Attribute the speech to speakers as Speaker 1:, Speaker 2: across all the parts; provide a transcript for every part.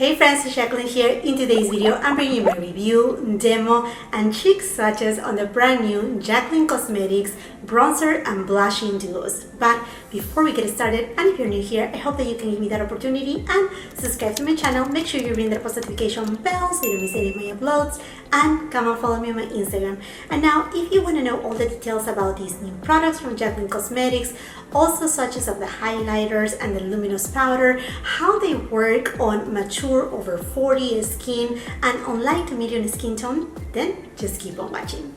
Speaker 1: Hey friends, it's Jacqueline here. In today's video, I'm bringing you my review, demo, and cheek swatches on the brand new Jaclyn Cosmetics Bronzer and Blushing Duos. But before we get started, and if you're new here, I hope that you can give me that opportunity and subscribe to my channel. Make sure you ring that post notification bell so you don't miss any of my uploads, and come and follow me on my Instagram. And now, if you want to know all the details about these new products from Jaclyn Cosmetics, also swatches of the highlighters and the Luminous powder, how they work on mature over 40 skin and on light to medium skin tone, then just keep on watching.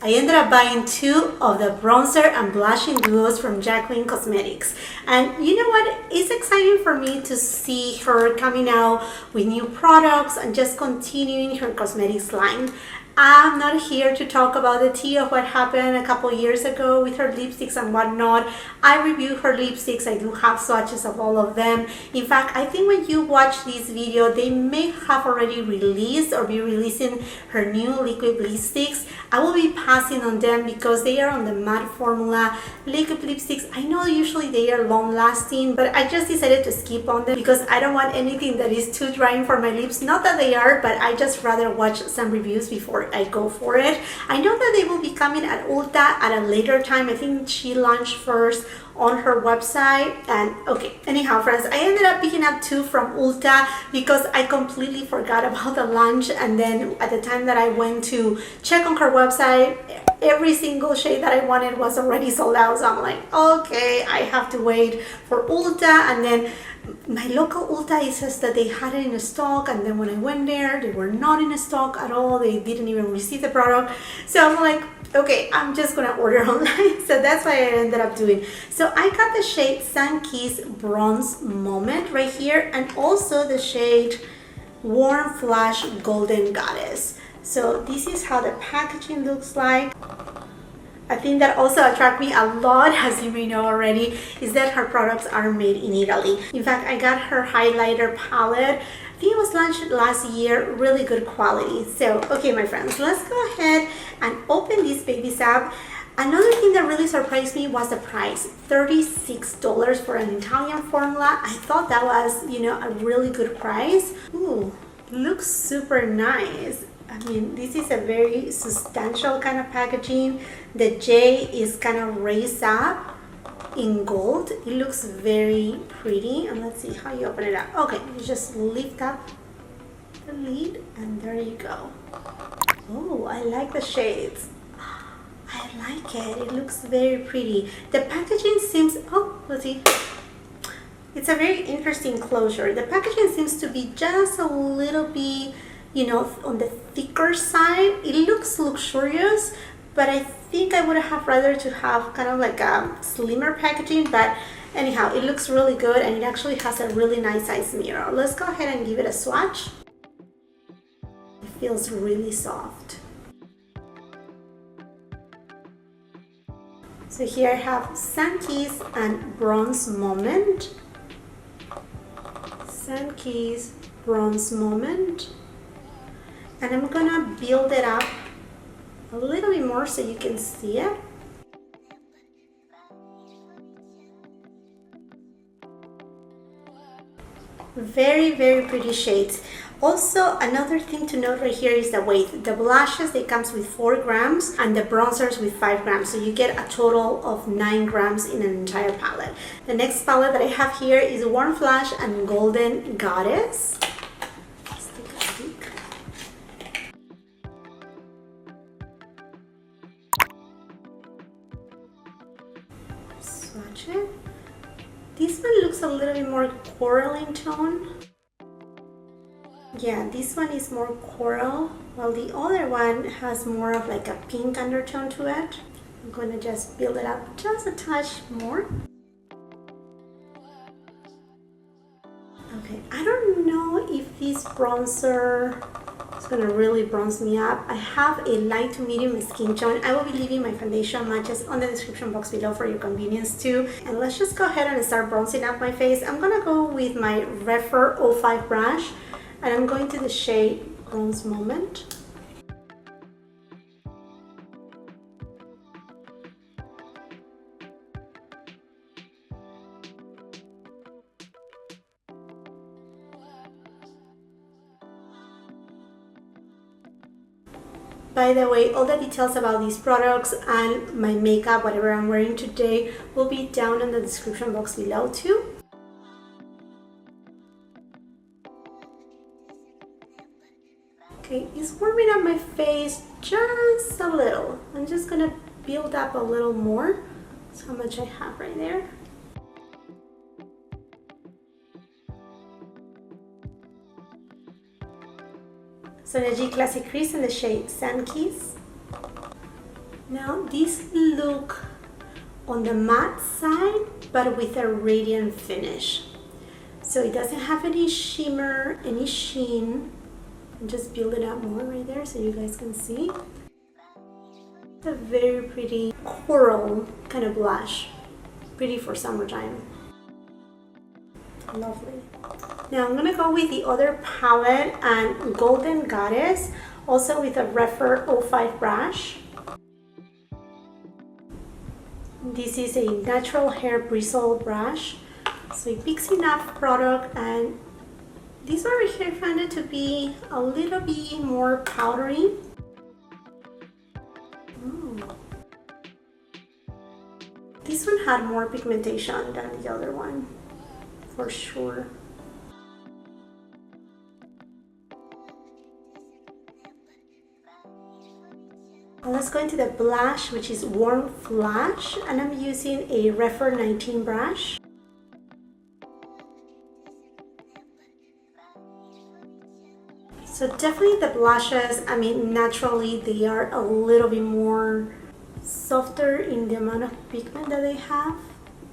Speaker 1: I ended up buying two of the bronzer and blushing duos from Jaclyn Cosmetics. And you know what? It's exciting for me to see her coming out with new products and just continuing her cosmetics line. I'm not here to talk about the tea of what happened a couple years ago with her lipsticks and whatnot. I review her lipsticks. I do have swatches of all of them. In fact, I think when you watch this video, they may have already released or be releasing her new liquid lipsticks. I will be passing on them because they are on the matte formula liquid lipsticks. I know usually they are long lasting, but I just decided to skip on them because I don't want anything that is too drying for my lips. Not that they are, but I just rather watch some reviews before I go for it. I know that they will be coming at Ulta at a later time. I think she launched first on her website. And okay, anyhow friends, I ended up picking up two from Ulta because I completely forgot about the launch, and then at the time that I went to check on her website, every single shade that I wanted was already sold out. So I'm like, okay, I have to wait for Ulta. And then my local Ulta, it says that they had it in stock, and then when I went there, they were not in stock at all. They didn't even receive the product. So I'm like, okay, I'm just gonna order online. So that's what I ended up doing. So I got the shade Sunkissed Bronze Moment right here, and also the shade Warm Flash Golden Goddess. So this is how the packaging looks like. I think that also attracted me a lot, as you may know already, is that her products are made in Italy. In fact, I got her highlighter palette. I think it was launched last year, really good quality. So, okay, my friends, let's go ahead and open these babies up. Another thing that really surprised me was the price, $36 for an Italian formula. I thought that was, you know, a really good price. Ooh, looks super nice. I mean, this is a very substantial kind of packaging. The J is kind of raised up in gold. It looks very pretty. And let's see how you open it up. Okay, you just lift up the lid and there you go. Oh, I like the shades. I like it. It looks very pretty. The packaging seems, oh, let's see. It's a very interesting closure. The packaging seems to be just a little bit, you know, on the thicker side. It looks luxurious, but I think I would have rather to have kind of like a slimmer packaging. But anyhow, it looks really good, and it actually has a really nice size mirror. Let's go ahead and give it a swatch. It feels really soft. So here I have Sunkissed and Bronze Moment. Sunkissed Bronze Moment. And I'm gonna build it up a little bit more so you can see it. Very, very pretty shades. Also, another thing to note right here is the weight. The blushes, they comes with 4 grams and the bronzers with 5 grams. So you get a total of 9 grams in an entire palette. The next palette that I have here is Warm Flash and Golden Goddess. Let's take a peek. Swatch it. This one looks a little bit more coral in tone. Yeah, this one is more coral, while the other one has more of like a pink undertone to it. I'm going to just build it up just a touch more. Okay, I don't know if this bronzer is going to really bronze me up. I have a light to medium skin tone. I will be leaving my foundation matches on the description box below for your convenience too. And let's just go ahead and start bronzing up my face. I'm going to go with my Refer 05 brush. And I'm going to the shade Bronze Moment. By the way, all the details about these products and my makeup, whatever I'm wearing today, will be down in the description box below too. Okay, it's warming up my face just a little. I'm just gonna build up a little more. That's how much I have right there. So the G Classic Crease in the shade Sunkissed. Now this look on the matte side, but with a radiant finish. So it doesn't have any shimmer, any sheen. Just build it up more right there so you guys can see. It's a very pretty coral kind of blush. Pretty for summertime. Lovely. Now I'm gonna go with the other palette and Golden Goddess, also with a Refer 05 brush. This is a natural hair bristle brush, so it picks enough product, and this one right here I find it to be a little bit more powdery. This one had more pigmentation than the other one, for sure. Now let's go into the blush, which is Warm Flash, and I'm using a Refer 19 brush. So definitely the blushes, I mean, naturally they are a little bit more softer in the amount of pigment that they have.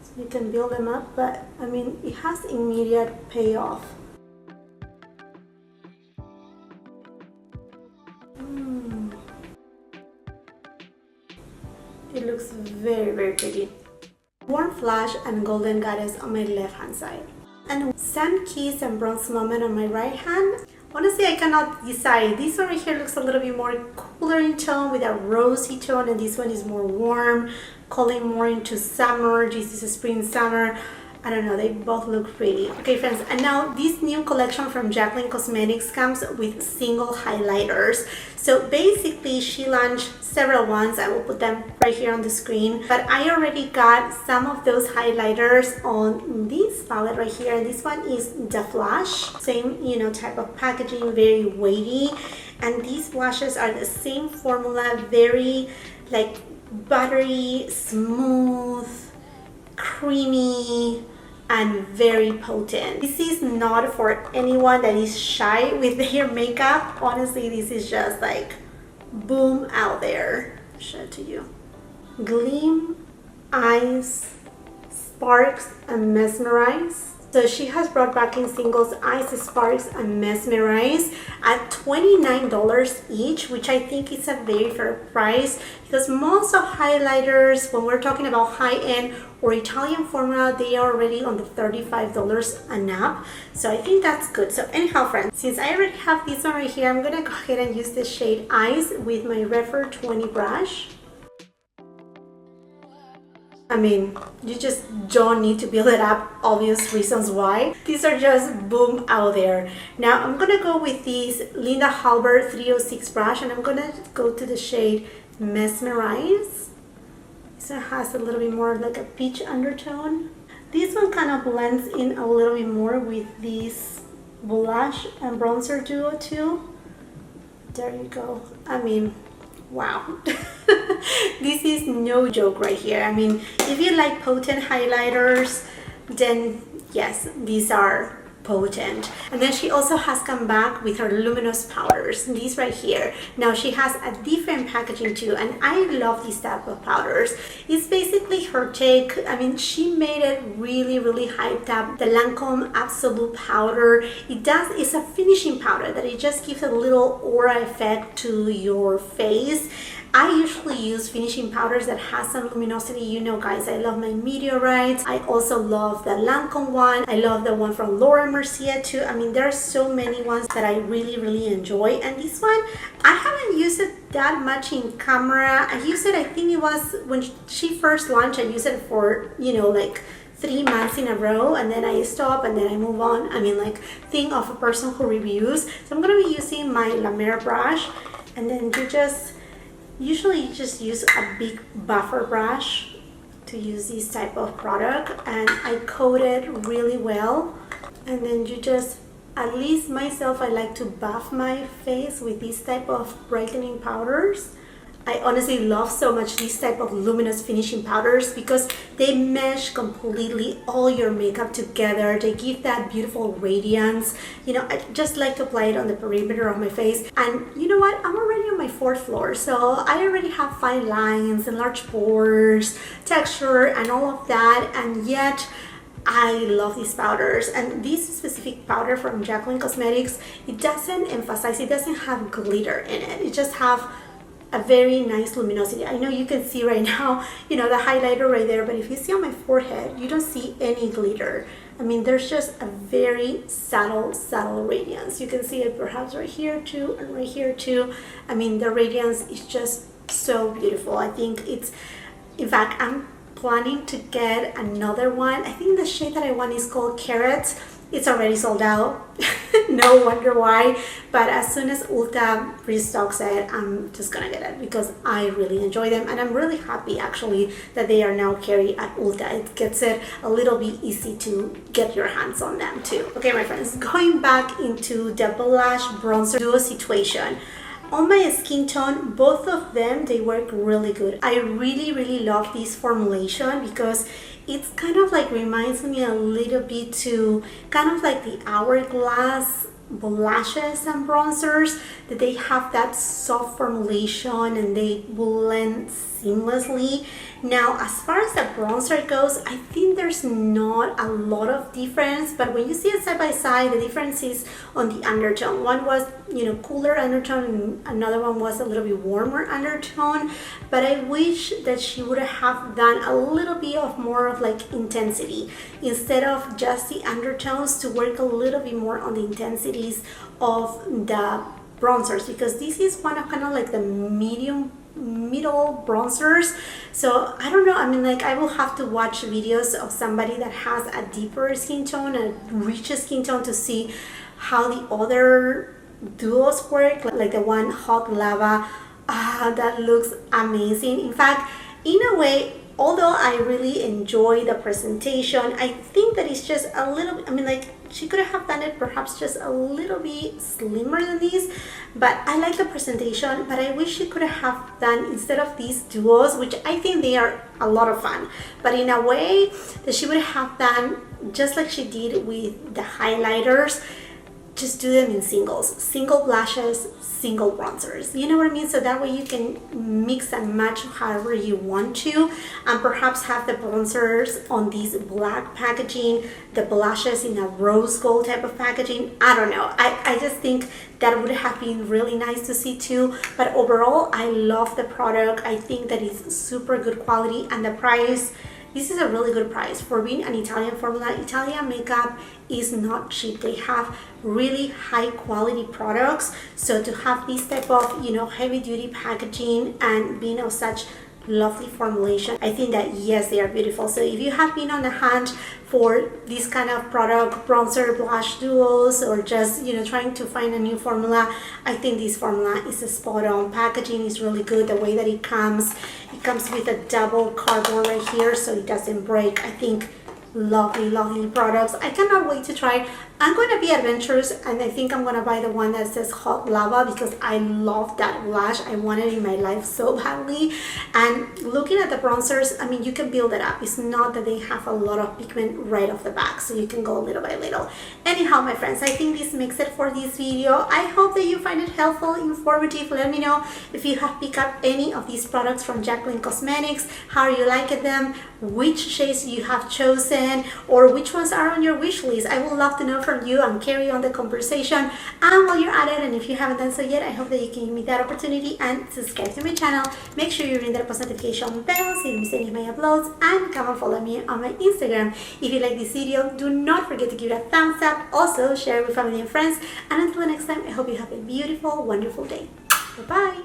Speaker 1: So you can build them up, but I mean, it has immediate payoff. It looks very, very pretty. Warm Flash and Golden Goddess on my left hand side, and Sunkissed and Bronze Moment on my right hand. Honestly, I cannot decide. This one right here looks a little bit more cooler in tone with a rosy tone, and this one is more warm, calling more into summer. This is a spring summer. I don't know, they both look pretty. Okay friends, and now this new collection from Jaclyn Cosmetics comes with single highlighters. So basically she launched several ones. I will put them right here on the screen, but I already got some of those highlighters on this palette right here, and this one is the Flash, same, you know, type of packaging, very weighty, and these blushes are the same formula, very like buttery, smooth, creamy, and very potent. This is not for anyone that is shy with their makeup. Honestly, this is just like boom out there. I'll show it to you. Gleam, Eyes, Sparks, and Mesmerize. So she has brought back in singles Eyes, Sparks, and Mesmerize at $29 each, which I think is a very fair price, because most of highlighters, when we're talking about high-end or Italian formula, they are already on the $35 and up. So I think that's good. So anyhow friends, since I already have this one right here, I'm gonna go ahead and use the shade Eyes with my Refer 20 brush. I mean, you just don't need to build it up, obvious reasons why. These are just boom out there. Now I'm gonna go with this Linda Halbert 306 brush, and I'm gonna go to the shade Mesmerize. This one has a little bit more like a peach undertone. This one kind of blends in a little bit more with this blush and bronzer duo too. There you go. I mean, wow. This is no joke right here. I mean, if you like potent highlighters, then yes, these are potent. And then she also has come back with her Luminous powders, these right here. Now she has a different packaging too, and I love this type of powders. It's basically her take. I mean, she made it really, really hyped up. The Lancome Absolute powder, it's a finishing powder that it just gives a little aura effect to your face. I usually use finishing powders that has some luminosity. You know guys, I love my meteorites. I also love the Lancome one. I love the one from Laura Mercier too. I mean, there are so many ones that I really, really enjoy. And this one, I haven't used it that much in camera. I used it, I think it was when she first launched, I used it for, you know, like 3 months in a row, and then I stop and then I move on. I mean, like, think of a person who reviews. So I'm gonna be using my La Mer brush, and then you just Usually you just use a big buffer brush to use this type of product, and I coat it really well, and then you just, at least myself, I like to buff my face with this type of brightening powders. I honestly love so much this type of luminous finishing powders because they mesh completely all your makeup together. They give that beautiful radiance. You know, I just like to apply it on the perimeter of my face. And you know what? I'm already on my 4th floor, so I already have fine lines and large pores, texture, and all of that. And yet, I love these powders. And this specific powder from Jaclyn Cosmetics, it doesn't emphasize, it doesn't have glitter in it. It just have a very nice luminosity. I know you can see right now, you know, the highlighter right there, but if you see on my forehead, you don't see any glitter. I mean, there's just a very subtle radiance. You can see it perhaps right here too, and right here too. I mean, the radiance is just so beautiful. I think it's, in fact, I'm planning to get another one. I think the shade that I want is called Carrot. It's already sold out. No wonder why. But as soon as Ulta restocks it, I'm just gonna get it because I really enjoy them, and I'm really happy actually that they are now carried at Ulta. It gets it a little bit easy to get your hands on them too. Okay, my friends, going back into the blush bronzer duo situation. On my skin tone, both of them, they work really good. I really love this formulation because it's kind of like reminds me a little bit to kind of like the Hourglass blushes and bronzers, that they have that soft formulation and they blend seamlessly. Now, as far as the bronzer goes, I think there's not a lot of difference, but when you see it side by side, the difference is on the undertone. One was, you know, cooler undertone, and another one was a little bit warmer undertone. But I wish that she would have done a little bit of more of like intensity instead of just the undertones, to work a little bit more on the intensities of the bronzers, because this is one of kind of like the middle bronzers. So I don't know, I mean, like, I will have to watch videos of somebody that has a deeper skin tone, a richer skin tone, to see how the other duos work, like the one Hot Lava. That looks amazing. In fact, in a way, although I really enjoy the presentation, I think that it's just a little, I mean, like, she could have done it perhaps just a little bit slimmer than this, but I like the presentation. But I wish she could have done, instead of these duos, which I think they are a lot of fun, but in a way that she would have done just like she did with the highlighters, just do them in singles, single blushes, single bronzers, you know what I mean? So that way you can mix and match however you want to, and perhaps have the bronzers on these black packaging, the blushes in a rose gold type of packaging. I don't know, I just think that would have been really nice to see too. But overall, I love the product. I think that it's super good quality, and the price, this is a really good price for being an Italian formula. Italian makeup is not cheap. They have really high quality products. So to have this type of, you know, heavy duty packaging and being of such lovely formulation, I think that yes, they are beautiful. So if you have been on the hunt for this kind of product, bronzer blush duos, or just, you know, trying to find a new formula, I think this formula is a spot on. Packaging is really good. The way that it comes with a double cardboard right here so it doesn't break. I think lovely products. I cannot wait to try. I'm going to be adventurous, and I think I'm going to buy the one that says Hot Lava because I love that blush. I want it in my life so badly. And looking at the bronzers, I mean, you can build it up. It's not that they have a lot of pigment right off the back, so you can go little by little. Anyhow, my friends, I think this makes it for this video. I hope that you find it helpful, informative. Let me know if you have picked up any of these products from Jaclyn Cosmetics, how you like them, which shades you have chosen, or which ones are on your wish list. I would love to know from you and carry on the conversation. And while you're at it, and if you haven't done so yet, I hope that you can give me that opportunity and subscribe to my channel. Make sure you ring that post notification bell so you don't miss any of my uploads, and come and follow me on my Instagram. If you like this video, do not forget to give it a thumbs up. Also, share it with family and friends. And until the next time, I hope you have a beautiful, wonderful day. Bye-bye.